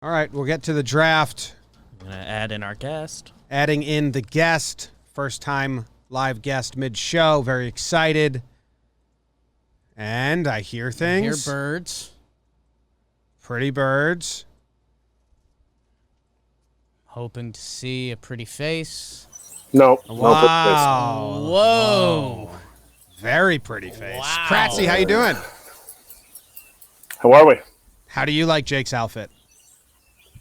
All right, we'll get to the draft. I'm going to add in our guest. Adding in the guest. First time live guest mid-show. Very excited. And I hear things. I hear birds. Pretty birds. Hoping to see a pretty face. No. Wow. Whoa. Very pretty face. Wow. Kratzy, how you doing? How are we? How do you like Jake's outfit?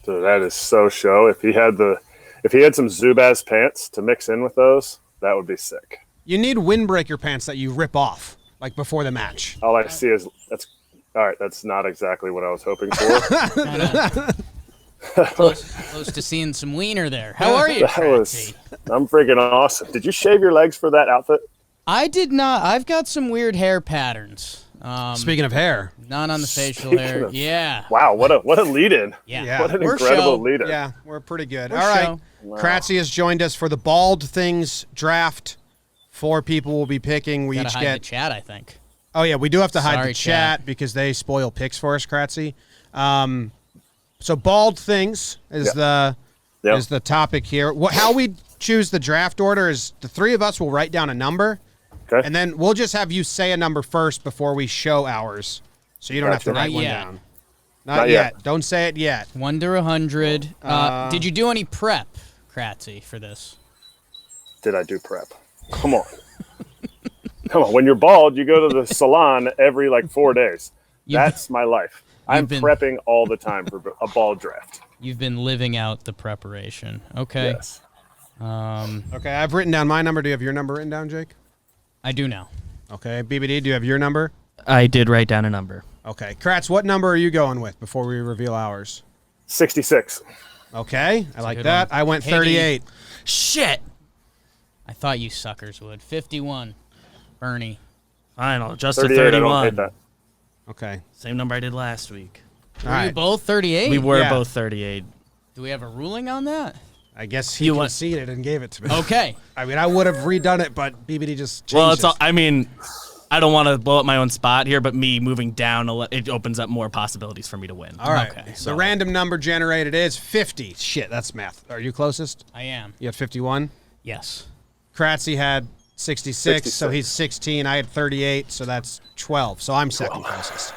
Dude, that is so show. If he had some Zubaz pants to mix in with those, that would be sick. You need windbreaker pants that you rip off, like before the match. All I see is all right. That's not exactly what I was hoping for. Close to seeing some wiener there. How are you, Kratzy? I'm freaking awesome. Did you shave your legs for that outfit? I did not. I've got some weird hair patterns. Speaking of hair. Not on the facial hair. Yeah. Wow, what a lead-in. Yeah. What an We're incredible show. lead-in. Yeah, we're pretty good. We're All right. show. Wow. Kratzy has joined us for the Bald Things draft. 4 people will be picking. We Gotta each hide get. the chat, I think. Oh yeah, we do have to hide Sorry, the chat because they spoil picks for us, Kratzy. So Bald Things is the topic here. How we choose the draft order is the 3 of us will write down a number, Okay. and then we'll just have you say a number first before we show ours, so you don't have to Gotcha. write Not one yet. down. Not yet. Don't say it yet. 1 to 100. Did you do any prep, Kratzy, for this? Did I do prep? Come on. Come on. When you're bald, you go to the salon every 4 days. That's my life. I'm prepping all the time for a bald draft. You've been living out the preparation. Okay. Yes. Okay, I've written down my number. Do you have your number written down, Jake? I do now. Okay, BBD, do you have your number? I did write down a number. Okay, Kratz, what number are you going with before we reveal ours? 66. Okay, I like good that. one. I went Hey, 38. Shit! I thought you suckers would. 51. Bernie. Fine, I'll adjust to 38, I don't 31. hate that. Okay. Same number I did last week. All Were you right. both 38? We were Yeah. both 38. Do we have a ruling on that? I guess he You want- conceded and gave it to me. Okay. I mean, I would have redone it, but BBD just changed Well, it's it. all, I mean, I don't want to blow up my own spot here, but me moving down, it opens up more possibilities for me to win. All right. Okay. The random number generated is 50. Shit, that's math. Are you closest? I am. You had 51? Yes. Kratzy had 66, so he's 16. I had 38, so that's 12. So I'm second closest.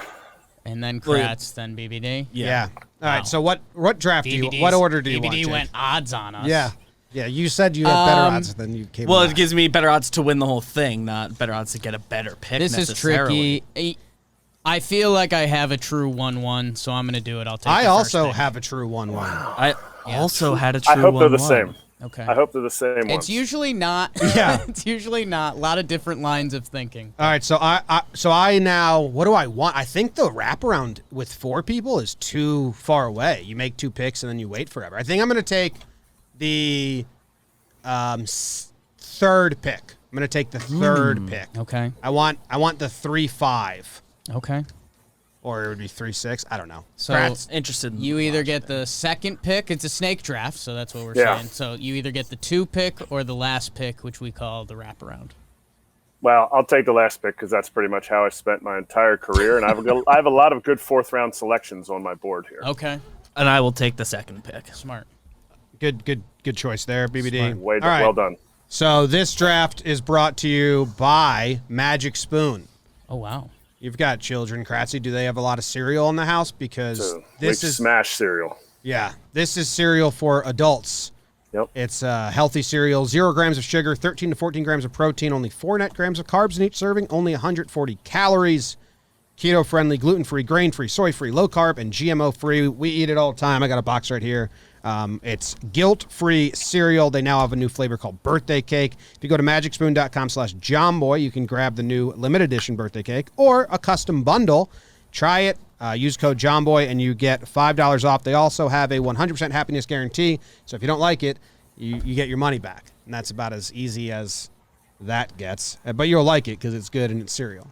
And then Kratz, then BBD. Yeah. All right. Wow. So what draft do you? BBD's What order do you want? BBD Jake? went odds on us. Yeah. Yeah. You said you had better odds than you came. Well, with. it gives me better odds to win the whole thing, not better odds to get a better pick. This is necessarily. tricky. I feel like I have a true 1-1, so I'm going to do it. I'll take I the first also pick. have a true 1-1. I also had a true I hope they're the 1-1. same. Okay. I hope they're the same ones. It's usually not. Yeah. It's usually not. A lot of different lines of thinking. All right. So I now, what do I want? I think the wraparound with 4 people is too far away. You make 2 picks and then you wait forever. I think I'm going to take the 3rd pick. I'm going to take the 3rd pick. Okay. I want the 3-5. Okay. Or it would be 3-6. I don't know. So Kratz, Interested in you either get the 2nd pick. It's a snake draft, so that's what we're Yeah. saying. So you either get the 2 pick or the last pick, which we call the wraparound. Well, I'll take the last pick because that's pretty much how I spent my entire career, and I have a lot of good 4th-round selections on my board here. Okay. And I will take the 2nd pick. Smart. good choice there, BBD. Way All right. well done. So this draft is brought to you by Magic Spoon. Oh, wow. You've got children, Kratzy. Do they have a lot of cereal in the house? Because So, this we is smash cereal. this is cereal for adults. Yep. It's healthy cereal, 0 grams of sugar, 13 to 14 grams of protein, only 4 net grams of carbs in each serving, only 140 calories. Keto-friendly, gluten-free, grain-free, soy-free, low-carb, and GMO-free. We eat it all the time. I got a box right here. It's guilt-free cereal. They now have a new flavor called birthday cake. If you go to magicspoon.com/Jomboy, you can grab the new limited edition birthday cake or a custom bundle. Try it. Use code Jomboy, and you get $5 off. They also have a 100% happiness guarantee. So if you don't like it, you get your money back. And that's about as easy as that gets. But you'll like it because it's good and it's cereal.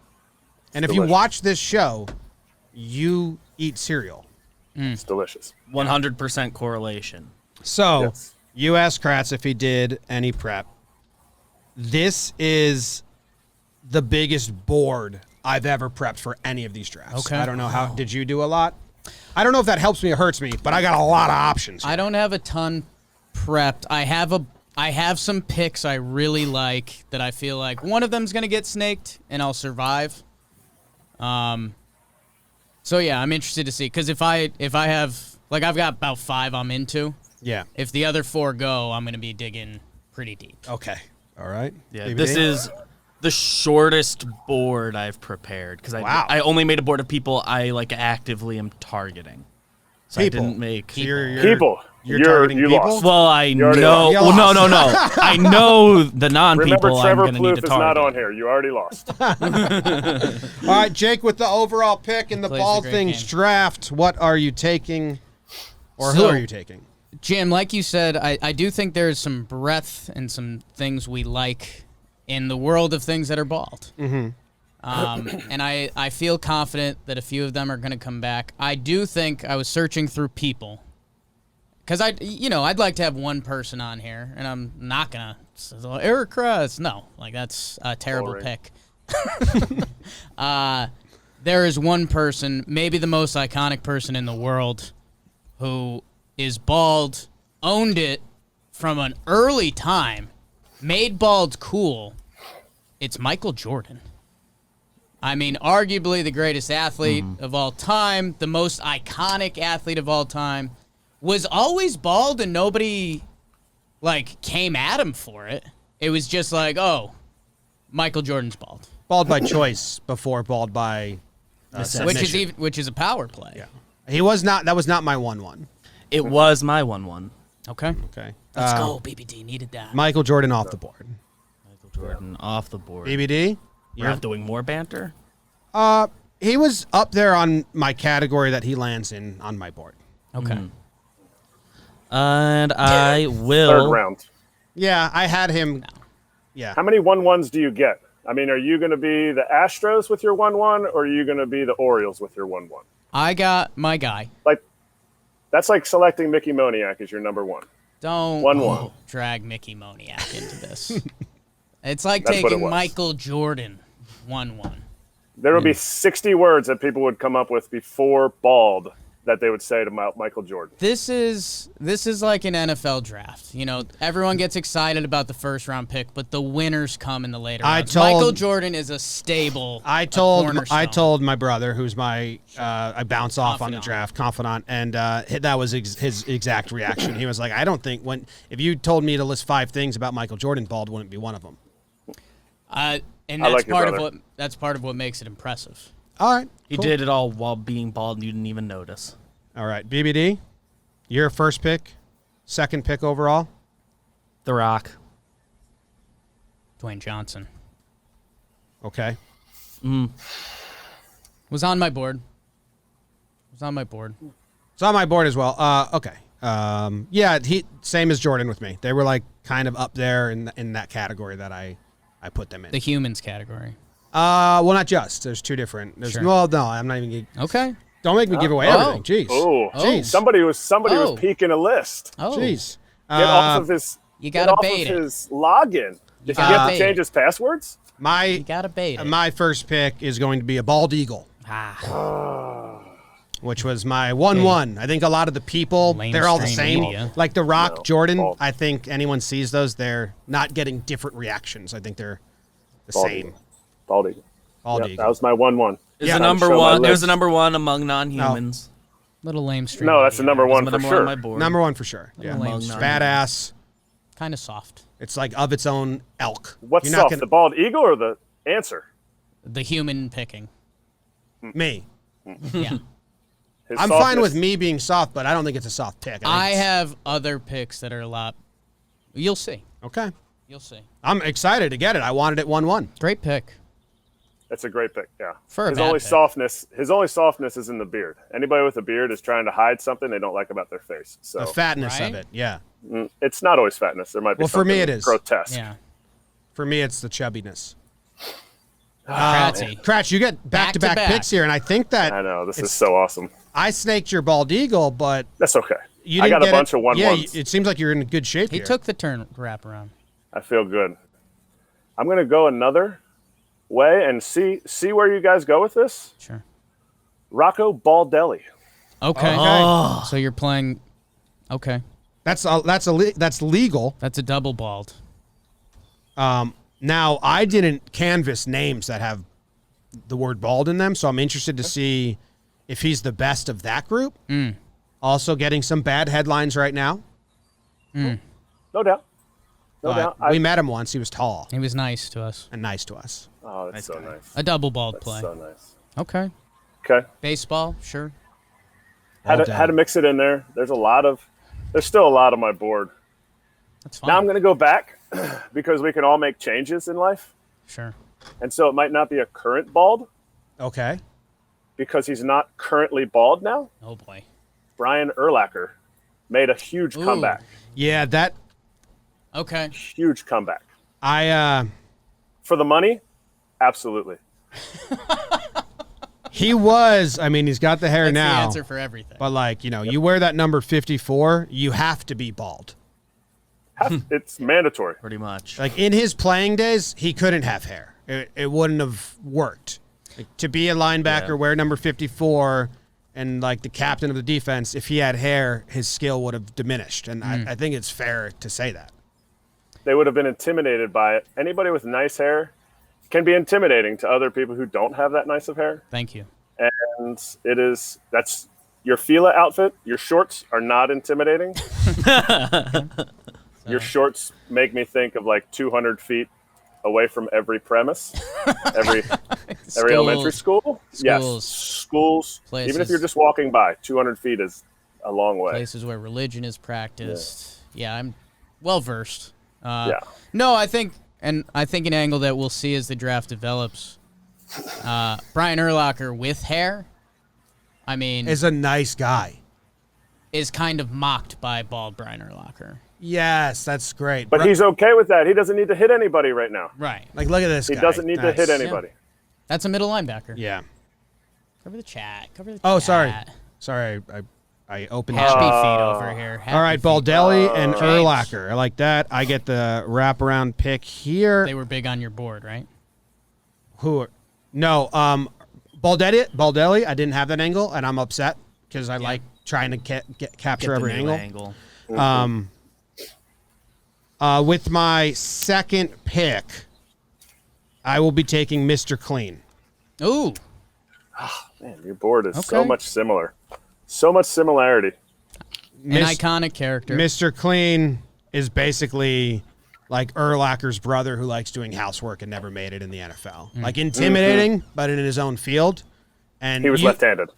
And if you delicious. watch this show, you eat cereal. It's delicious. 100% correlation. So, Yes. you asked Kratz if he did any prep. This is the biggest board I've ever prepped for any of these drafts. Okay. I don't know how. Did you do a lot? I don't know if that helps me or hurts me, but I got a lot of options. I don't have a ton prepped. I have some picks I really like that I feel like one of them's gonna get snaked and I'll survive. So yeah, I'm interested to see because if I have like I've got about 5 I'm into. Yeah. If the other 4 go, I'm gonna be digging pretty deep. Okay. All right. Yeah, BBD? this is the shortest board I've prepared because Wow. I only made a board of people I like actively am targeting. So People. I didn't make People. You're targeting you people? lost. Well, I You already know. lost. Well, no. I know the non-people Remember, I'm Trevor going to need Plouffe to is target. not on here. You already lost. All right, Jake, with the overall pick in the Plays a Bald great Things game. draft, what are you taking, or who So- are you taking? Jim, like you said, I do think there's some breadth and some things we like in the world of things that are bald. Mm-hmm. And I feel confident that a few of them are going to come back. I do think I was searching through people because I'd like to have one person on here, and I'm not going to. Erik Kratz. No, like that's a terrible Boring. pick. There is one person, maybe the most iconic person in the world, who is bald, owned it from an early time, made bald cool. It's Michael Jordan. I mean, arguably the greatest athlete of all time, the most iconic athlete of all time, was always bald and nobody, like, came at him for it. It was just like, oh, Michael Jordan's bald. Bald by choice before bald by submission. Which is a power play. Yeah. He was not. That was not my 1-1. It was my 1-1. Okay. Okay. Let's go, BBD. Needed that. Michael Jordan off the board. Michael Jordan off the board. BBD? We're not doing more banter? He was up there on my category that he lands in on my board. Okay. And I will. Third round. Yeah, I had him. Yeah. How many 1-1s do you get? I mean, are you going to be the Astros with your 1-1, or are you going to be the Orioles with your 1-1? I got my guy. Like, that's like selecting Mickey Moniak as your number 1. Don't 1-1. drag Mickey Moniak into this. It's like That's what it taking was. Michael Jordan 1-1. There would be 60 words that people would come up with before bald that they would say to Michael Jordan. This is like an NFL draft. You know, everyone gets excited about the first round pick, but the winners come in the later rounds. Michael Jordan is a stable. I told my brother, who's my I bounce off on the draft confidant, and that was his exact reaction. He was like, "I don't think if you told me to list 5 things about Michael Jordan, bald wouldn't be one of them." And I that's like your part of what makes it impressive. All right, He cool. did it all while being bald and you didn't even notice. All right, BBD, your first pick, second pick overall. The Rock. Dwayne Johnson Okay. was on my board. It's on my board. It's on my board as well. Okay. Yeah, he same as Jordan with me. They were like kind of up there in that category that I put them in. The humans category. Well, not just. There's 2 different. There's Sure. well, no, I'm not even. Okay. Don't make me give away everything. Jeez. Oh, Jeez. somebody was Oh. peeking a list. Oh. Jeez. Get off of his. You get gotta off bait of it. his login. Did you gotta have to bait change it. his passwords? You My gotta bait it. my first pick is going to be a bald eagle, which was my 1-1. I think a lot of the people, they're all the Mainstream same. media. Like The Rock, No, Jordan, bald. I think anyone sees those, they're not getting different reactions. I think they're the Bald same. eagle. Bald eagle. Bald Yep, eagle. that was my 1-1. Is Yeah. the Trying to number show my one. It was list. the number 1 among non-humans. Little lame stream. No, that's the number It was 1 the for number one on my sure. board. Number 1 for sure. Yeah. Lame Among stream. Badass. Kind of soft. It's like of its own elk. What's You're not soft, the bald eagle or the answer? The human picking. Me. Yeah. His I'm fine softness- with me being soft, but I don't think it's a soft pick. I think it's- have other picks that are a lot. You'll see. Okay. You'll see. I'm excited to get it. I wanted it 1-1. Great pick. That's a great pick. Yeah. For a his bad only pick. softness. His only softness is in the beard. Anybody with a beard is trying to hide something they don't like about their face. So The fatness Right? of it. Yeah. it's not always fatness. There might be. Well, for me something it is. grotesque. Yeah. For me, it's the chubbiness. Kratzy. Kratz, you get back-to-back Back-to-back. picks here, and I think that I know this is so awesome. I snaked your bald eagle, but That's okay. you I didn't got a get bunch it. of 1-1s. Yeah, it seems like you're in good shape He here. took the turn wrap around. I feel good. I'm gonna go another way and see where you guys go with this. Sure. Rocco Baldelli. Okay. Oh. So you're playing. Okay. That's legal. That's a double bald. Now, I didn't canvass names that have the word bald in them, so I'm interested to see if he's the best of that group. Also getting some bad headlines right now. No doubt. No doubt. We met him once. He was tall He was nice to us. and nice to us. Oh, that's Nice so guy. nice. A double bald That's play. so nice. Okay. Okay. Baseball, sure. Had to mix it in there. There's still a lot on my board. That's fine. Now I'm going to go back because we can all make changes in life. Sure. And so it might not be a current bald Okay. because he's not currently bald now. Oh boy. Brian Urlacher made a huge Ooh. comeback. Yeah, that Okay. Huge comeback. For the money? Absolutely. he was. I mean, he's got the hair That's now. the answer for everything. But like, you wear that number 54, you have to be bald. It's mandatory. Pretty much. Like in his playing days, he couldn't have hair. It wouldn't have worked. Like, to be a linebacker, wear number 54, and like the captain of the defense, if he had hair, his skill would have diminished. And I think it's fair to say that. They would have been intimidated by it. Anybody with nice hair can be intimidating to other people who don't have that nice of hair. Thank you. And that's your Fila outfit. Your shorts are not intimidating. Your shorts make me think of like 200 feet away from every premise, every elementary school. Yes, schools. Places. Even if you're just walking by, 200 feet is a long way. Places where religion is practiced. Yeah, I'm well versed. Yeah. No, I think an angle that we'll see as the draft develops. Brian Urlacher with hair, I mean, Is a nice guy. is kind of mocked by bald Brian Urlacher. Yes, that's great. But he's okay with that. He doesn't need to hit anybody right now. Right. like, look at this He guy. doesn't need to Nice. hit anybody. That's a middle linebacker. Yeah. Cover the chat. Cover the Oh, chat. sorry. I opened Happy the feet over here. Happy All right, feet. Baldelli and James. Urlacher. I like that. I get the wraparound pick here. They were big on your board, right? No, Baldelli, I didn't have that angle, and I'm upset because I like trying to capture Get the every new angle. With my second pick, I will be taking Mr. Clean. Ooh. Man, your board is so Okay. much similar. So much similarity. An iconic character. Mr. Clean is basically like Urlacher's brother who likes doing housework and never made it in the NFL. Like intimidating, but in his own field. And He was left-handed.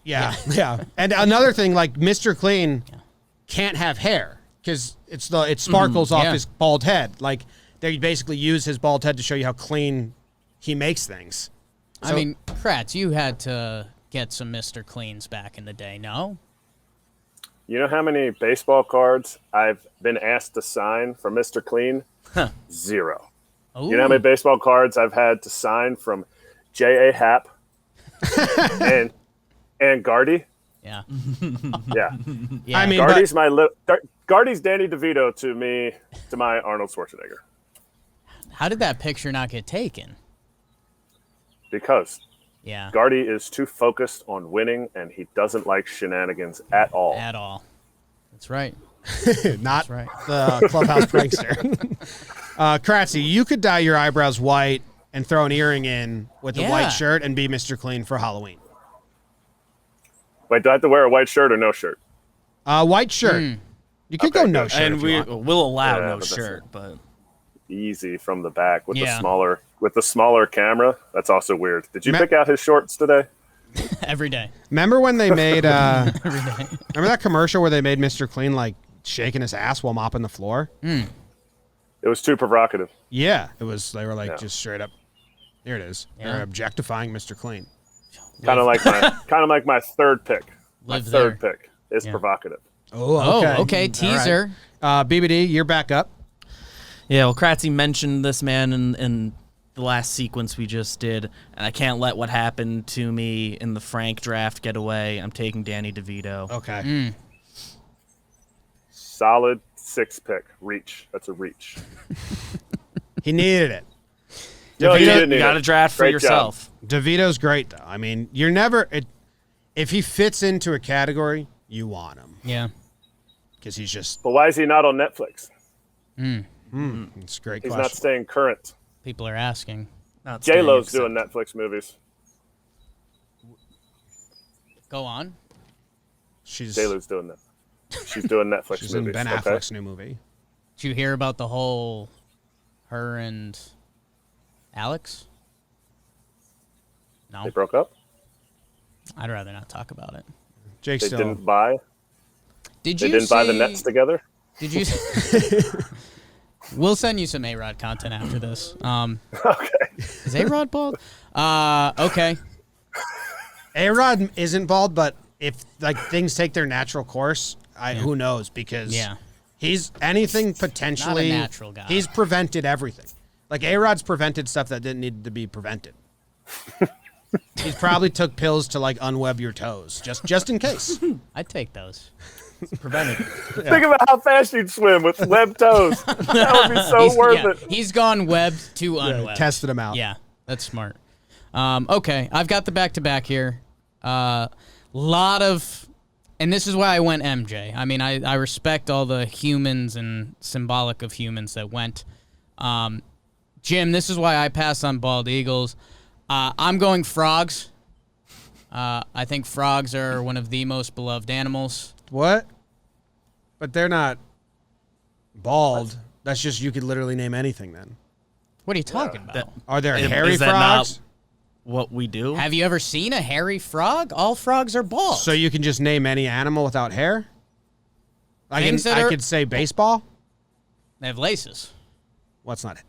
Yeah, yeah. And another thing, like Mr. Clean can't have hair because it sparkles off his bald head. Like they basically use his bald head to show you how clean he makes things. I mean, Kratz, you had to get some Mr. Cleans back in the day, no? You know how many baseball cards I've been asked to sign from Mr. Clean? 0. Ooh. You know how many baseball cards I've had to sign from J.A. Happ and Gardy? Yeah. Yeah. Yeah. I mean, Gardy's Gardy's Danny DeVito to my Arnold Schwarzenegger. How did that picture not get taken? Because Yeah. Gardy is too focused on winning and he doesn't like shenanigans at all. At all. That's right. not right. the clubhouse prankster. Kratzy, you could dye your eyebrows white and throw an earring in with a Yeah. white shirt and be Mr. Clean for Halloween. Wait, do I have to wear a white shirt or no shirt? White shirt. You could go no good. shirt. And if you we want. will allow Yeah, no but that's shirt, but Easy from the back with Yeah. the smaller camera. That's also weird. Did you Ma- pick out his shorts today? Every day. Remember when they made Every day. remember that commercial where they made Mr. Clean like shaking his ass while mopping the floor? It was too provocative. Yeah, it was. They were like Yeah. just straight up. Here it is. Yeah. They're objectifying Mr. Clean. Kind of like my third pick. My Live third there. pick is provocative. Oh, Oh, okay. Teaser. BBD, you're back up. yeah. Well, Kratzy mentioned this man in the last sequence we just did, and I can't let what happened to me in the Frank draft get away. I'm taking Danny DeVito. Okay. Solid 6 pick. Reach. That's a reach. He needed it. No, you didn't You need got to it. draft for Great yourself. DeVito's great though. I mean, you're never If he fits into a category, you want him. Yeah. Because he's just... But why is he not on Netflix? It's a great He's question. not staying current. People are asking. Not J-Lo's staying doing Netflix movies. Go on. J-Lo's doing that. She's doing Netflix She's movies. in Ben Affleck's new movie. Did you hear about the whole her and Alex? No. They broke up? I'd rather not talk about it. Jake They still... didn't buy? Did They you didn't buy the see- Nets together? Did you? We'll send you some A-Rod content after this. Okay. Is A-Rod bald? Okay. A-Rod isn't bald, but if like things take their natural course, who knows? Because he's anything potentially... Not a natural guy. He's prevented everything. Like A-Rod's prevented stuff that didn't need to be prevented. He's probably took pills to like unweb your toes, just in case. I'd take those. Preventative. Think about how fast you'd swim with webbed toes. That would be so worth it. He's gone webbed to unwebbed. Tested him out. Yeah, that's smart. Okay, I've got the back-to-back here. Lot of, and this is why I went MJ. I mean, I respect all the humans and symbolic of humans that went. Jim, this is why I passed on bald eagles. I'm going frogs. I think frogs are one of the most beloved animals. What? But they're not bald. That's just you could literally name anything then. What are you talking about? Are there Is hairy that frogs? not what we do? Have you ever seen a hairy frog? All frogs are bald. So you can just name any animal without hair? I Things that are- could say baseball. They have laces. What's not it?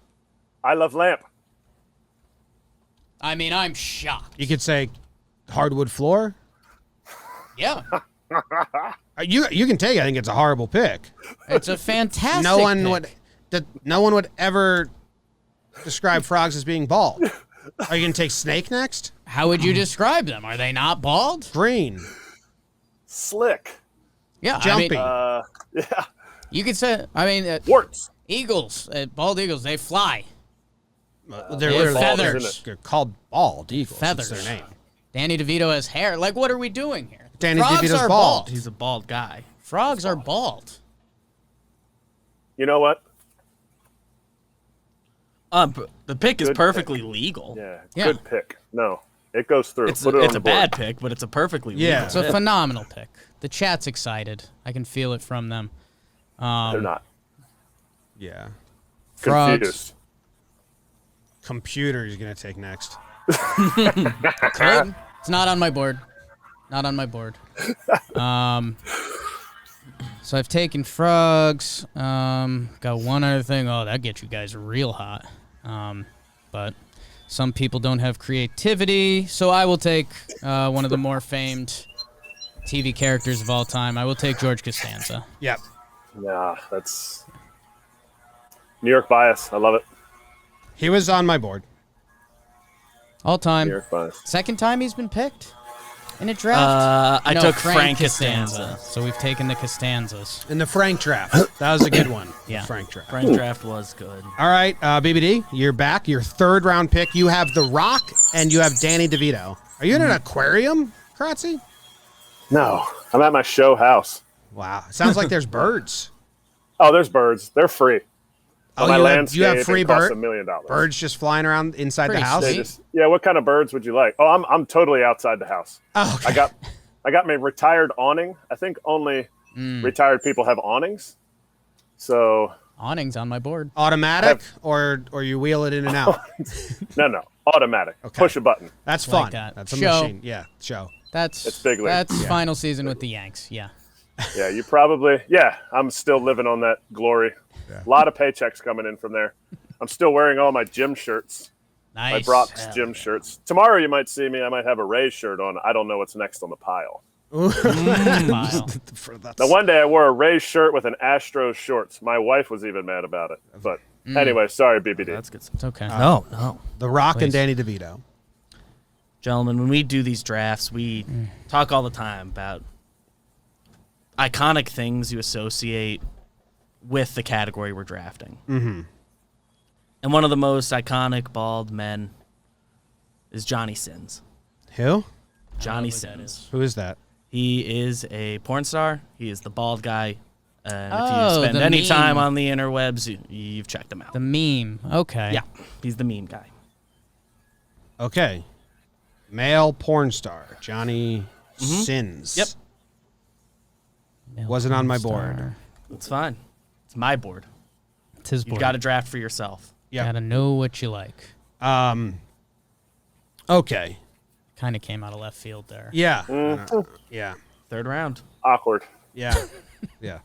I love lamp. I mean, I'm shocked. You could say hardwood floor. Yeah, You can take it. I think it's a horrible pick. it's a fantastic No one pick. no one would ever describe frogs as being bald. Are you gonna take snake next? How would you describe them? Are they not bald? Green, Slick. Yeah, jumpy. I mean, Yeah. you could say. I mean, Warts. eagles, bald eagles, they fly. They're they have literally feathers. They're called bald eagles. Feathers. That's their name. Danny DeVito has hair. Like, what are we doing here? Danny Frogs DeVito's are bald. He's a bald guy. Frogs are bald. You know what? The pick is Good perfectly legal. Yeah. Yeah. Good pick. No. It goes through. It's Put it on a the board. bad pick, but it's a perfectly legal. Yeah. It's a pick. phenomenal pick. The chat's excited. I can feel it from them. They're not. Yeah. Frogs. Confused. Computer is gonna take next. Could. It's not on my board. Not on my board. So I've taken frogs. Got one other thing. Oh, that gets you guys real hot. But some people don't have creativity, so I will take one of the more famed TV characters of all time. I will take George Costanza. Yep. Nah, that's New York bias. I love it. He was on my board. All New time. York bias. Second time he's been picked in a draft. I No, took Frank Costanza. So we've taken the Costanzas. In the Frank draft. That was a good one. Yeah. The Frank draft. Frank draft was good. All right, BBD, you're back. Your third round pick. You have The Rock and you have Danny DeVito. Are you in an aquarium, Kratzy? No, I'm at my show house. Wow. Sounds like there's birds. Oh, there's birds. They're free. Oh, my you landscape, have free it costs bird? $1 million. Birds just flying around inside Pretty the house? sweet. Yeah, what kind of birds would you like? Oh, I'm totally outside the house. Oh, okay. I got my retired awning. I think only retired people have awnings. So Awnings on my board. Automatic or you wheel it in and out? no, automatic. Okay. Push a button. That's Like fun. that. That's a Show. machine. Yeah, show. That's big league. That's final season with the Yanks. Yeah. Yeah, you probably. Yeah, I'm still living on that glory. A lot of paychecks coming in from there. I'm still wearing all my gym shirts. Nice. My Bronx gym shirts. Tomorrow you might see me. I might have a Rays shirt on. I don't know what's next on the pile. Wow. Now, one day I wore a Rays shirt with an Astros shorts. My wife was even mad about it. But anyway, sorry, BBD. That's good. It's okay. No. The Rock and Please. Danny DeVito. Gentlemen, when we do these drafts, we talk all the time about iconic things you associate with the category we're drafting. Mm-hmm. And one of the most iconic bald men is Johnny Sins. Who? Johnny who that Sins. Who is that? He is a porn star. He is the bald guy. And if Oh, you spend the any meme. time on the interwebs, you've checked him out. The meme. Okay. Yeah, he's the meme guy. Okay. Male porn star, Johnny Sins. Yep. Male Wasn't on my porn board. star. It's fine. It's my board. It's his You've board. got to draft for yourself. Yep. Gotta know what you like. Okay. Kind of came out of left field there. Yeah. Yeah. Third round. Awkward. Yeah. Yeah.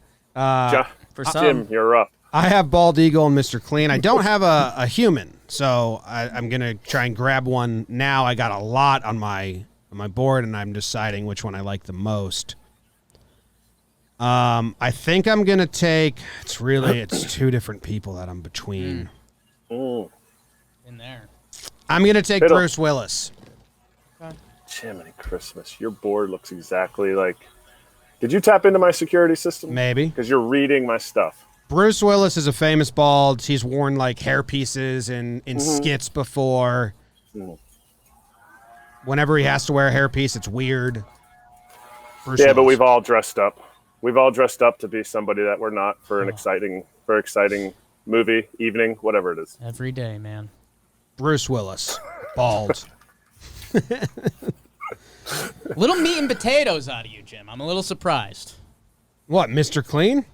For some. Jim, you're up. I have Bald Eagle and Mr. Clean. I don't have a human, so I'm going to try and grab one now. I got a lot on my board, and I'm deciding which one I like the most. I think I'm going to take... It's two different people that I'm between. Mm. In there. I'm going to take Fiddle. Bruce Willis. Jiminy Christmas. Your board looks exactly like... Did you tap into my security system? Maybe. Because you're reading my stuff. Bruce Willis is a famous bald. He's worn like hair pieces in skits before. Whenever he has to wear a hairpiece, it's weird. Bruce Yeah, but Willis. we've all dressed up. We've all dressed up to be somebody that we're not for an exciting movie, evening, whatever it is. Every day, man. Bruce Willis, bald. Little meat and potatoes out of you, Jim. I'm a little surprised. What, Mr. Clean?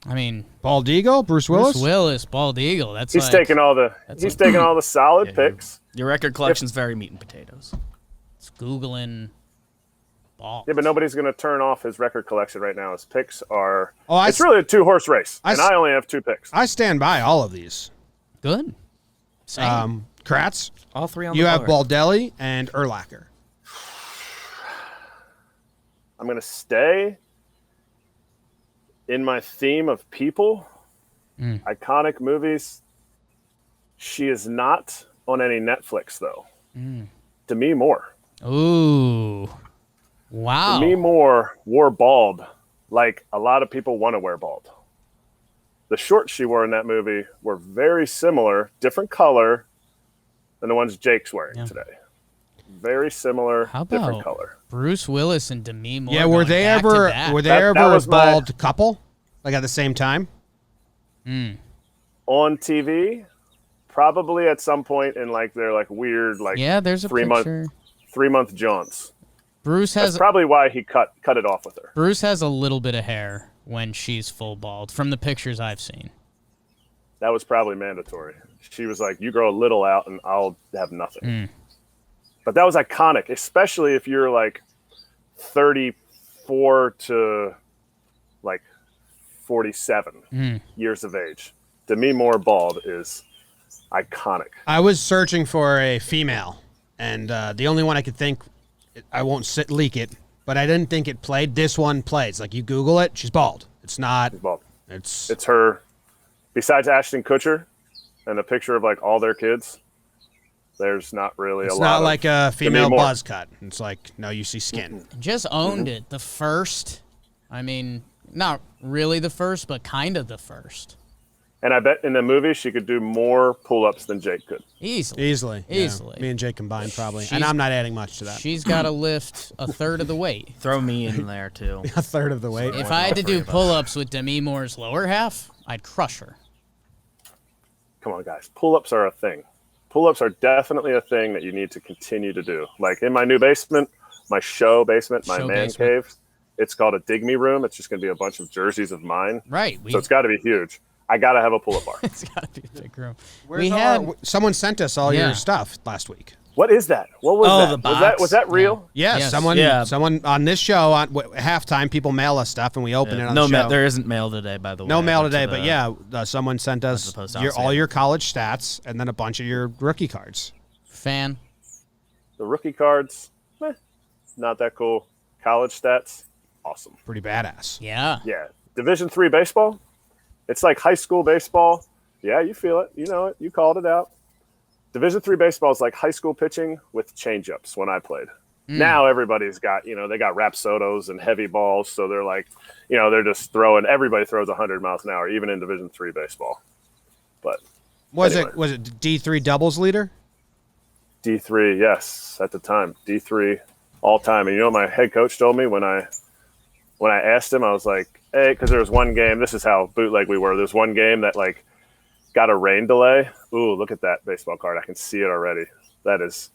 I mean, Bald Eagle? Bruce Willis? Bruce Willis, bald eagle. That's He's like, taking all the solid picks. Your record collection's very meat and potatoes. it's Googling bald. Yeah, but nobody's going to turn off his record collection right now. His picks are. Oh, it's really a 2-horse race, I and s- I only have 2 picks. I stand by all of these. Good. Same. Kratz, All three on you the have board. Baldelli and Urlacher. I'm going to stay in my theme of people, iconic movies. She is not on any Netflix, though. Demi Moore. Ooh. Wow. Demi Moore wore bald like a lot of people want to wear bald. The shorts she wore in that movie were very similar, different color than the ones Jake's wearing today. Very similar, How different about color. Bruce Willis and Demi Moore? Yeah, were going they back to ever back? were they That ever a was my- bald couple? Like at the same time? On TV, probably at some point in like their like weird like Yeah, there's a 3-month jaunts. Bruce That's has probably why he cut it off with her. Bruce has a little bit of hair when she's full bald from the pictures I've seen. That was probably mandatory. She was like, "You grow a little out, and I'll have nothing." But that was iconic, especially if you're like 34 to like 47 years of age. Demi Moore bald is iconic. I was searching for a female, and the only one I could think, I won't leak it, but I didn't think it played. This one plays. Like, you Google it, she's bald. It's not. She's bald. It's It's her. Besides Ashton Kutcher and a picture of like all their kids, there's not really a lot. not like a female Moore. buzz cut. It's like, no, you see skin. Just owned it. The first, I mean, not really the first, but kind of the first. And I bet in the movie she could do more pull-ups than Jake could. Easily. yeah. Easily. Me and Jake combined, probably. She's- And I'm not adding much to that. She's got to lift a third of the weight. Throw me in there, too. A third of the weight. If I had to do pull-ups with Demi Moore's lower half, I'd crush her. Come on, guys. Pull-ups are a thing. Pull-ups are definitely a thing that you need to continue to do. Like in my new basement, my show basement, my Show man basement. cave, it's called a dig me room. It's just going to be a bunch of jerseys of mine. Right. So it's got to be huge. I got to have a pull-up bar. It's got to be a big room. Where's someone sent us all Yeah. your stuff last week. What is that? What was Oh, that? the Was that box. was that real? Yeah, Yes. someone on this show at halftime, people mail us stuff and we open it on No, the show. there isn't mail today, by the way. No I mail went to today, the- but yeah, someone sent us the post all office, yeah. your college stats and then a bunch of your rookie cards. Fan. The rookie cards, not that cool. College stats, awesome. Pretty badass. Yeah. Yeah. Division III baseball, it's like high school baseball. Yeah, you feel it. You know it. You called it out. Division III baseball is like high school pitching with change-ups when I played. Now everybody's got, they got Rapsodos and heavy balls. So they're like, they're just throwing, everybody throws 100 miles an hour, even in Division III baseball. But Was Anyway. it D3 doubles leader? D3, yes, at the time, D3 all time. And you know what my head coach told me when I asked him? I was like, hey, because there was one game. This is how bootleg we were. There's one game that like got a rain delay. Ooh, look at that baseball card. I can see it already. That is.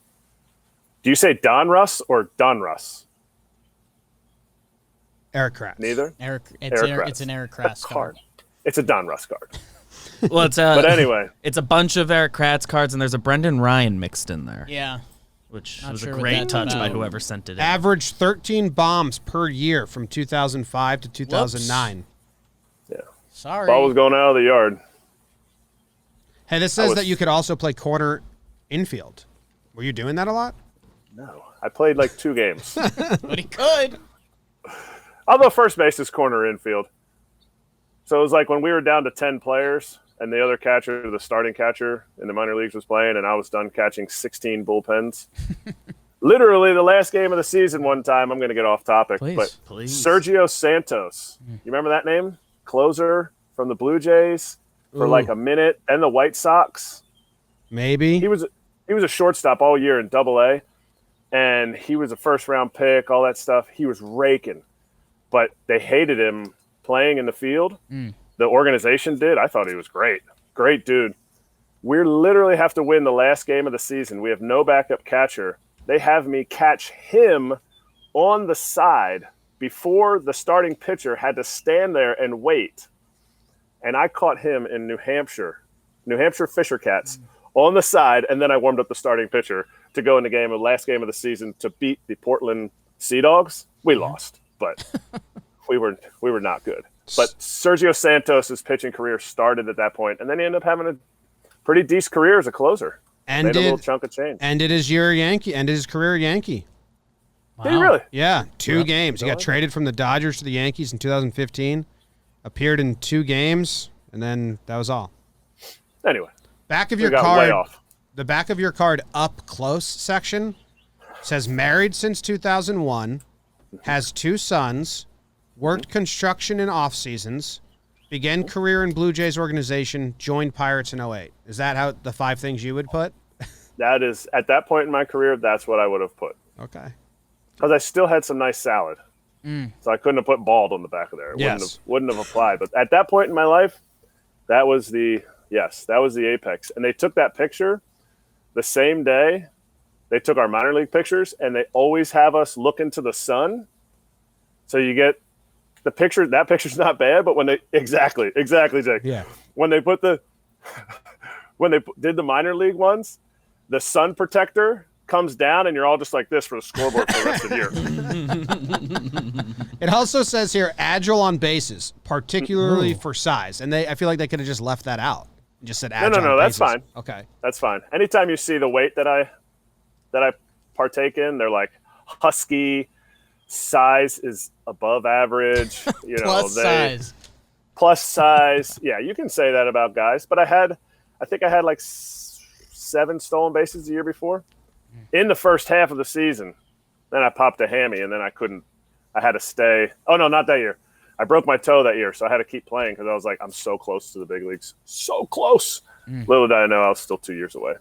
Do you say Donruss or Donruss? Erik Kratz. Neither. It's an Erik Kratz card. It's a Donruss card. Well, it's but anyway, it's a bunch of Erik Kratz cards, and there's a Brendan Ryan mixed in there. Yeah. Which Not was sure a what great that's touch by about. whoever sent it in. Averaged 13 bombs per year from 2005 to 2009. yeah. Sorry. Ball was going out of the yard. Hey, this says that you could also play corner infield. Were you doing that a lot? No, I played like 2 games. But he could. Although first base is corner infield. So it was like when we were down to 10 players and the other catcher, the starting catcher in the minor leagues was playing, and I was done catching 16 bullpens. Literally the last game of the season one time, I'm going to get off topic, but Sergio Santos, you remember that name? Closer from the Blue Jays for like a minute, and the White Sox. Maybe. He was a shortstop all year in Double-A, and he was a first-round pick, all that stuff. He was raking, but they hated him playing in the field. The organization did. I thought he was great. Great dude. We literally have to win the last game of the season. We have no backup catcher. They have me catch him on the side before the starting pitcher had to stand there and wait. And I caught him in New Hampshire Fisher Cats on the side, and then I warmed up the starting pitcher to go in the last game of the season to beat the Portland Sea Dogs. We lost, but we were not good. But Sergio Santos' pitching career started at that point, and then he ended up having a pretty decent career as a closer. Made a little chunk of change. Ended his career Yankee. Wow. Did he really? Yeah, 2 games. He got traded from the Dodgers to the Yankees in 2015. Appeared in 2 games, and then that was all. Anyway, back of your card. The back of your card up close section says married since 2001, has 2 sons, worked construction in off seasons, began career in Blue Jays organization, joined Pirates in 08. Is that how the 5 things you would put? That is, at that point in my career, that's what I would have put. Okay. Because I still had some nice salad. So I couldn't have put bald on the back of there. It wouldn't have applied. But at that point in my life, that was the apex. And they took that picture the same day. They took our minor league pictures, and they always have us look into the sun. So you get the picture. That picture's not bad, but when they exactly, Jake. Yeah. When they did the minor league ones, the sun protector comes down, and you're all just like this for the scoreboard for the rest of the year. It also says here agile on bases, particularly for size, and I feel like they could have just left that out. Just said agile. No, on that's bases. fine. Okay, that's fine. Anytime you see the weight that I partake in, they're like husky. Size is above average. You know, plus size. Yeah, you can say that about guys. But I think I had like 7 stolen bases the year before. In the first half of the season, then I popped a hammy, and then I had to stay. Oh, no, not that year. I broke my toe that year, so I had to keep playing because I was like, I'm so close to the big leagues. So close. Little did I know I was still 2 years away.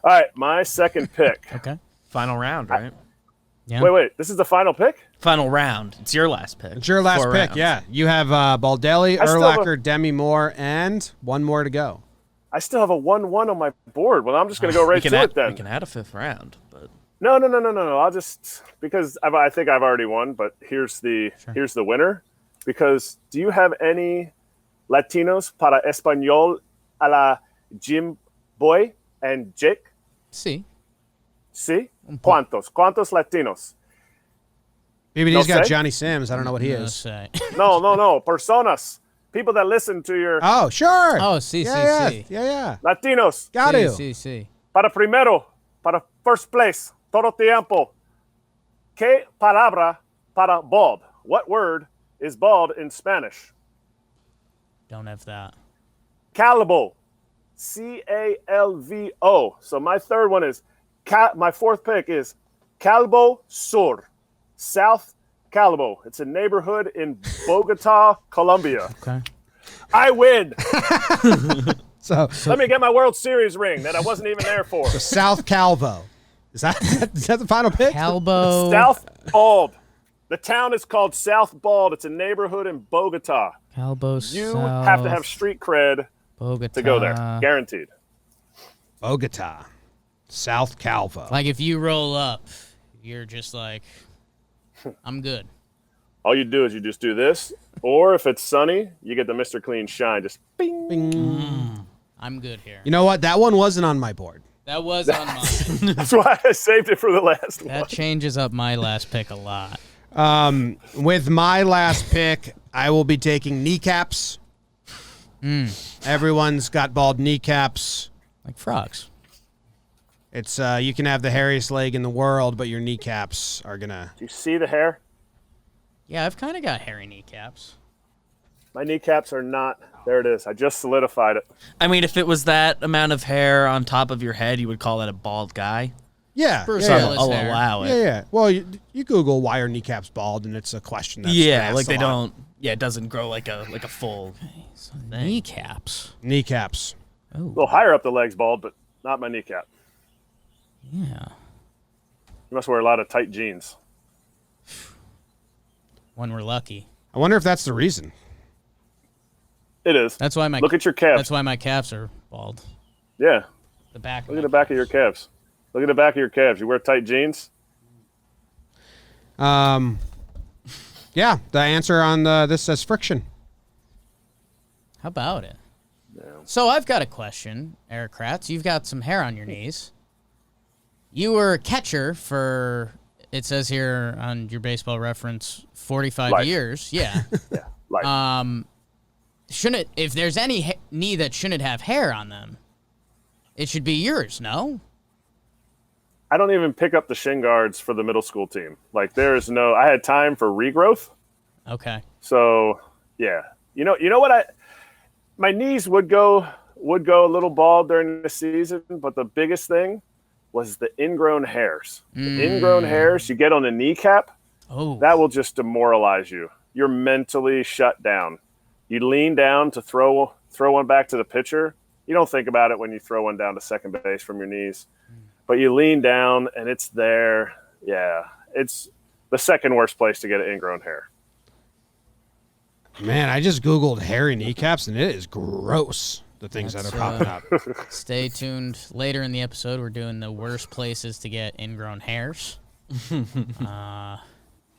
All right, my second pick. Okay. Final round, right? Yeah. Wait. This is the final pick? Final round. It's your last pick. it's your last 4 pick. rounds. Yeah, you have Baldelli, I still have Urlacher, Demi Moore, and 1 more to go. I still have a 1-1 on my board. Well, I'm just going to go right to it then. We can add a 5th round, but No. I'll just because I think I've already won. But here's the winner. Because do you have any Latinos para español a la Jomboy and Jake? Sí. Sí. ¿Cuántos Latinos? BBD's got say? Johnny Sims. I don't know what he is. Say. No. Personas. People that listen to your Oh, sure. Oh, sí. Yeah. Latinos. Got to. Sí. Para primero, para first place, todo tiempo. ¿Qué palabra para bald? What word is bald in Spanish? Don't have that. Calvo. Calvo. So my third one is, my 4th pick is Calvo Sur. South Calvo. It's a neighborhood in Bogota, Colombia. Okay. I win. So let me get my World Series ring that I wasn't even there for. the South Calvo. Is that the final pick? Calbo. South Bald. The town is called South Bald. It's a neighborhood in Bogota. Calbo. You South have to have street cred Bogota to go there. Guaranteed. Bogota. South Calvo. Like if you roll up, you're just like, I'm good. All you do is you just do this, or if it's sunny, you get the Mr. Clean shine. Just bing. Bing. I'm good here. You know what? That one wasn't on my board. That was on mine. That's why I saved it for the last one. That changes up my last pick a lot. With my last pick, I will be taking kneecaps. Everyone's got bald kneecaps. Like frogs. It's you can have the hairiest leg in the world, but your kneecaps are gonna. Do you see the hair? Yeah, I've kind of got hairy kneecaps. My kneecaps are not. There it is. I just solidified it. I mean, if it was that amount of hair on top of your head, you would call that a bald guy. Yeah, Bruce yeah, Willis. I'll hair. allow it. yeah. Well, you Google why are kneecaps bald, and it's a question that's Yeah, asked like a they lot. don't. Yeah, it doesn't grow like a full. Kneecaps. Kneecaps. A little higher up the legs bald, but not my kneecap. Yeah. You must wear a lot of tight jeans. When we're lucky. I wonder if that's the reason. It is. That's why my Look at your calves. That's why my calves are bald. Yeah. The back. Look at the back of your calves. Look at the back of your calves. You wear tight jeans? Yeah, the answer on this says friction. How about it? So I've got a question, Erik Kratz. You've got some hair on your knees. You were a catcher for, it says here on your baseball reference, 45 Life. years. Yeah. Yeah. Like, Shouldn't, if there's any knee that shouldn't have hair on them, it should be yours, no? I don't even pick up the shin guards for the middle school team. Like, there is no. I had time for regrowth. Okay. So yeah, you know what my knees would go a little bald during the season, but the biggest thing was the ingrown hairs. The ingrown hairs you get on the kneecap, Oh. that will just demoralize you. You're mentally shut down. You lean down to throw one back to the pitcher. You don't think about it when you throw one down to second base from your knees, but you lean down and it's there. Yeah, it's the second worst place to get an ingrown hair. Man, I just Googled hairy kneecaps, and it is gross, the things That's, that are popping up. Stay tuned. Later in the episode, we're doing the worst places to get ingrown hairs.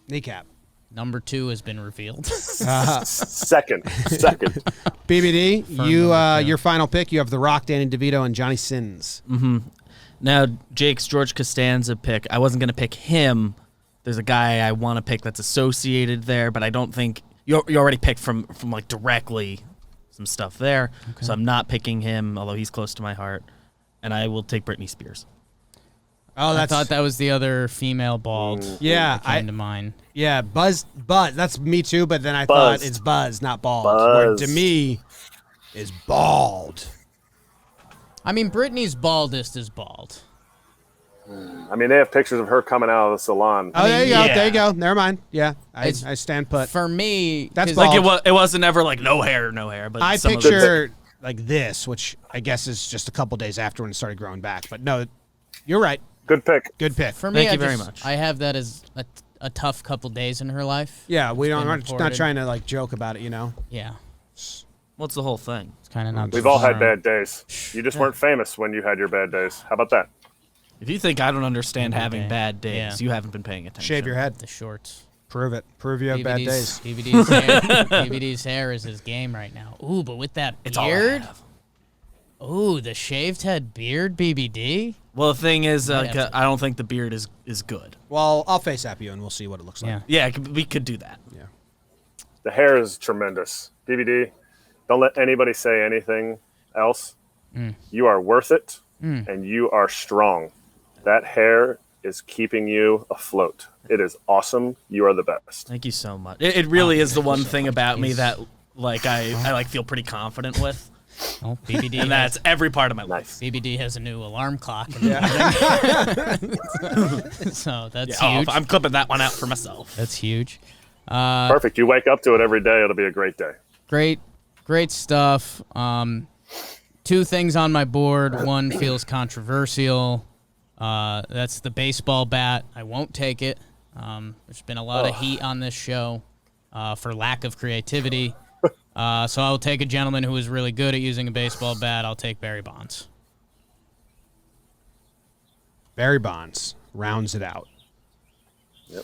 Kneecap. Number 2 has been revealed. Second. BBD, you number two. your final pick, you have The Rock, Danny DeVito, and Johnny Sins. Now, Jake's George Costanza pick. I wasn't gonna pick him. There's a guy I want to pick that's associated there, but I don't think you already picked from like directly some stuff there. Okay. So I'm not picking him, although he's close to my heart. And I will take Britney Spears. Oh, I thought that was the other female bald. Yeah, that came to mind. Yeah, Buzz. That's me too. But then I Buzz. thought it's Buzz, not bald. Buzz. Where to me is bald. I mean, Britney's baldest is bald. I mean, they have pictures of her coming out of the salon. Oh, there you go. yeah. There you go. Never mind. Yeah, I It's- stand put. For me, That's 'cause, bald. Like it wasn't ever like no hair. But I some of picture like this, which I guess is just a couple days after when it started growing back. But no, you're right. Good pick. Good pick. For me, Thank you very much. I have that as a tough couple days in her life. Yeah, we don't. been We're not reported. trying to like joke about it, you know. Yeah, What's the whole thing? it's kind of not. We've all had bad days. You just weren't famous when you had your bad days. How about that? If you think I don't understand having Okay. bad days, Yeah. you haven't been paying attention. Shave your head. The shorts. Prove it. Prove you have bad days. BBD's hair. BBD's hair is his game right now. Ooh, but with that It's all I beard. have. Ooh, the shaved head beard, BBD. Well, the thing is, Might have to- I don't think the beard is good. Well, I'll face app you and we'll see what it looks like. Yeah. Yeah, we could do that. Yeah. The hair is tremendous. BBD, don't let anybody say anything else. You are worth it, and you are strong. That hair is keeping you afloat. It is awesome. You are the best. Thank you so much. It really is the one thing about me that like I like feel pretty confident with, Oh, BBD. and that's every part of my life. Nice. BBD has a new alarm clock. Yeah. So that's Yeah, huge. I'm clipping that one out for myself. That's huge. Perfect. You wake up to it every day. It'll be a great day. Great stuff. two things on my board. One feels controversial. That's the baseball bat. I won't take it. There's been a lot of heat on this show for lack of creativity. So I'll take a gentleman who is really good at using a baseball bat. I'll take Barry Bonds. Barry Bonds rounds it out. Yep.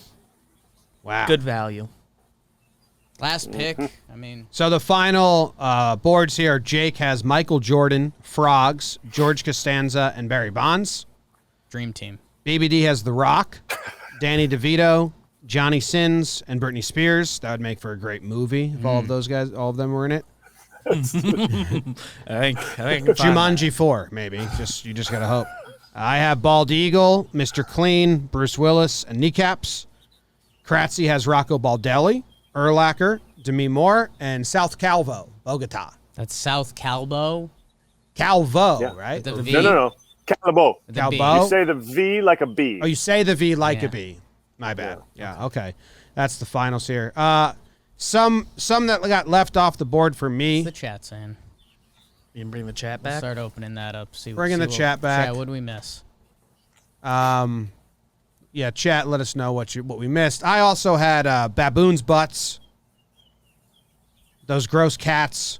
Wow. Good value. Last pick. I mean, So the final boards here, Jake has Michael Jordan, Frogs, George Costanza, and Barry Bonds. dream team. BBD has The Rock, Danny DeVito, Johnny Sins, and Britney Spears. That would make for a great movie if all of those guys, all of them were in it. I think Jumanji 4, maybe. You just gotta hope. I have Bald Eagle, Mr. Clean, Bruce Willis, and Kneecaps. Kratzy has Rocco Baldelli, Urlacher, Demi Moore, and South Calvo, Bogota. That's South Calbo. Calvo, Yeah. right? The Or V. No. Calabo. The B. Calbo? You say the V like a B. Oh, you say the V like Yeah. a B. My bad. Yeah, okay. That's the finals here. Some that got left off the board for What's me. the chat saying? You can bring the chat We'll back. start opening that up. Bringing the chat back. Chat, what do we miss? Yeah, chat, let us know what we missed. I also had baboons' butts. Those gross cats.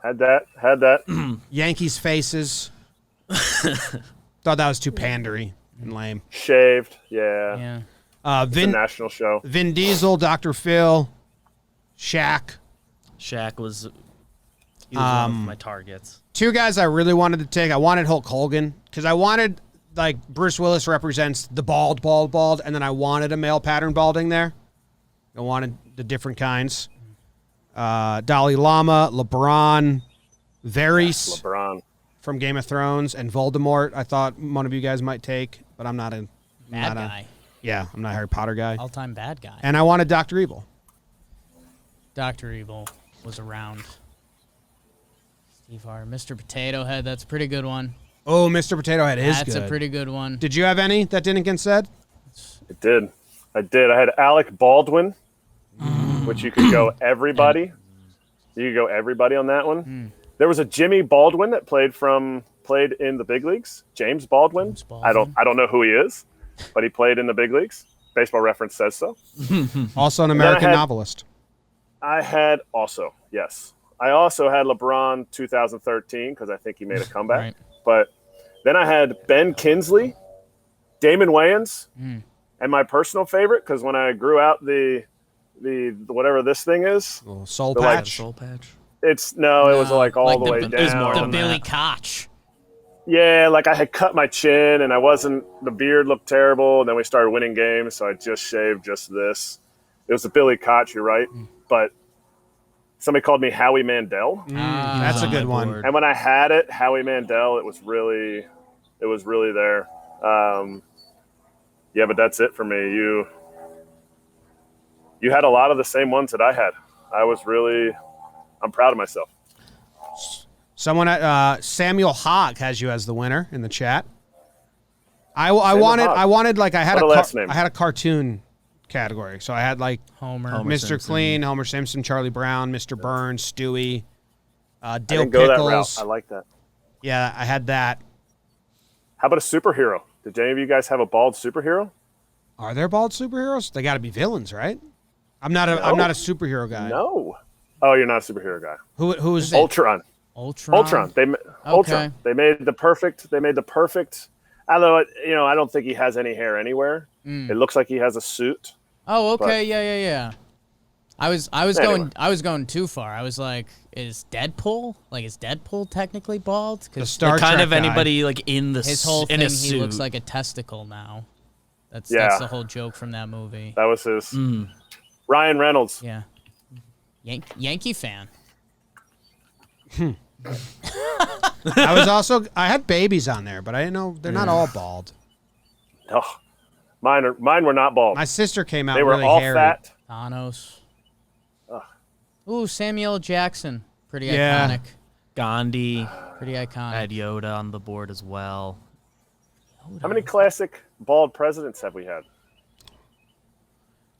Had that. Yankees' faces. Thought that was too pandery and lame. Shaved. Yeah. Yeah. It's a national show. Vin Diesel, Dr. Phil, Shaq. Shaq was one of my targets. Two guys I really wanted to take. I wanted Hulk Hogan because I wanted, like, Bruce Willis represents the bald, and then I wanted a male pattern balding there. I wanted the different kinds. Dalai Lama, LeBron, Varys LeBron. from Game of Thrones, and Voldemort. I thought one of you guys might take, but I'm not a Bad not a- guy. yeah, I'm not a Harry Potter guy. All-time bad guy. And I wanted Dr. Evil. Dr. Evil was around. Steve R. Mr. Potato Head, that's a pretty good one. Oh, Mr. Potato Head is That's good. a pretty good one. Did you have any that didn't get said? It did. I did. I had Alec Baldwin, which you could go everybody. You could go everybody on that one. There was a Jimmy Baldwin that played in the big leagues. James Baldwin. James Baldwin. I don't know who he is, but he played in the big leagues. Baseball Reference says so. Also an then American I had- novelist. I had also, yes. I also had LeBron 2013 because I think he made a comeback. Right. But then I had Ben Kinsley, Damon Wayans, and my personal favorite because when I grew out the whatever this thing is, Little soul The, like, patch. Soul patch. it was like all like the the- way it was more down. The than Billy that. Koch. Yeah, like I had cut my chin and the beard looked terrible. And then we started winning games, so I just shaved just this. It was a Billy Koch, you're right. But somebody called me Howie Mandel. That's a on good my one. board. And when I had it, Howie Mandel, it was really there. Yeah, but that's it for me. You had a lot of the same ones that I had. I'm proud of myself. Someone Samuel Hogg has you as the winner in the chat. I Hogg. wanted like I had What a last name. I had a cartoon category. So I had like Homer. Mr. Simpson. Clean, Homer Simpson, Charlie Brown, Mr. Burns, Stewie, I Dill didn't go that route. Pickles. I like that. Yeah, I had that. How about a superhero? Did any of you guys have a bald superhero? Are there bald superheroes? They got to be villains, right? I'm not a superhero guy. No. Oh, you're not a superhero guy. Who's Ultron. Ultron. Ultron. Ultron. They made the perfect. Although I don't think he has any hair anywhere. It looks like he has a suit. Oh, okay. But- Yeah. I was Anyway. going too far. I was like, is Deadpool technically bald? the Because Star Like, kind Trek of guy. anybody like in the his whole in thing, a he suit. looks like a testicle now. That's Yeah. the whole joke from that movie. That was his. Ryan Reynolds. Yeah. Yankee fan. I had babies on there, but I didn't know they're not all bald. Oh, mine were not bald. My sister came out They were really all hairy. fat. Thanos. Ooh, Samuel L. Jackson. Pretty Yeah. iconic. Gandhi. Pretty I iconic. had Yoda on the board as well. How many classic bald presidents have we had?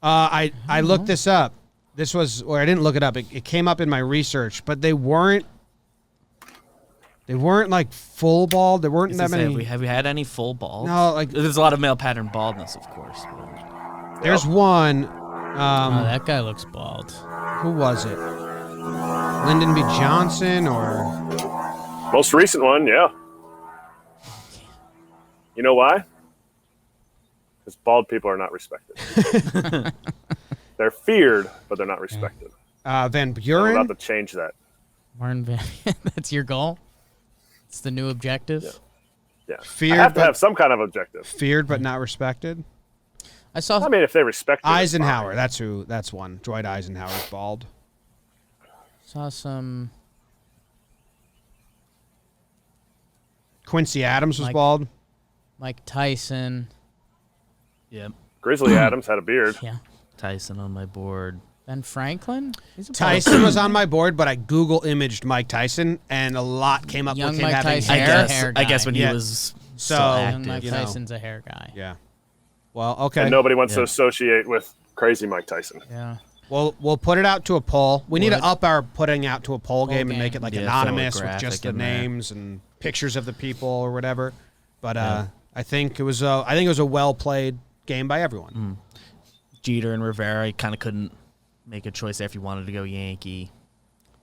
I looked this up. I didn't look it up. It came up in my research, but they weren't They weren't like full bald. There weren't that many. Have we had any full bald? No, like there's a lot of male pattern baldness, of course. But... There's one. Oh, that guy looks bald. Who was it? Lyndon B. Johnson or Most recent one, yeah. You know why? Because bald people are not respected. They're feared, but they're not respected. Van I'm Buren? about to change that. Warren Van. That's your goal? It's the new objective? Yeah. Feared, I have to but- have some kind of objective. Feared but not respected. I saw. I mean, if they respect you, it's Eisenhower. fine. That's one. Dwight Eisenhower's bald. Saw some. Quincy Adams was Mike- bald. Mike Tyson. Yep. Grizzly Adams had a beard. Yeah. Tyson on my board. Ben Franklin. He's a Tyson was on my board, but I Google imaged Mike Tyson, and a lot came up Young with him Mike having Tyson. hair. Hair I guess guy. when Yeah. he was So, still Young active. Mike you know. Tyson's a hair guy. Yeah. Well, okay. And nobody wants to Yeah. associate with crazy Mike Tyson. Yeah. We'll put it out to a poll. We need to Would. up our putting out to a poll game and make it like Yeah, anonymous throw a with just graphic the in there. names and pictures of the people or whatever. But I think it was a well played game by everyone. Jeter and Rivera, you kind of couldn't make a choice there if you wanted to go Yankee.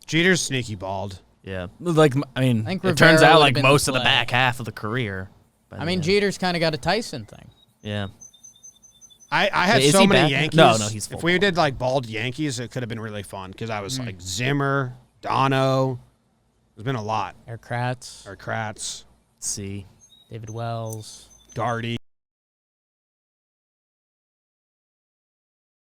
Jeter's sneaky bald. Yeah. Like, I mean, I think it turns Rivera out would've like been the most of the play. back half of the career. by I the mean, end. Jeter's kind of got a Tyson thing. Yeah. I had Is so he many back? Yankees. No, he's full if we bald. did like bald Yankees, it could have been really fun because I was like Zimmer, Dono. There's been a lot. Erik Kratz, Or Kratz, Let's see. David Wells. Gardy.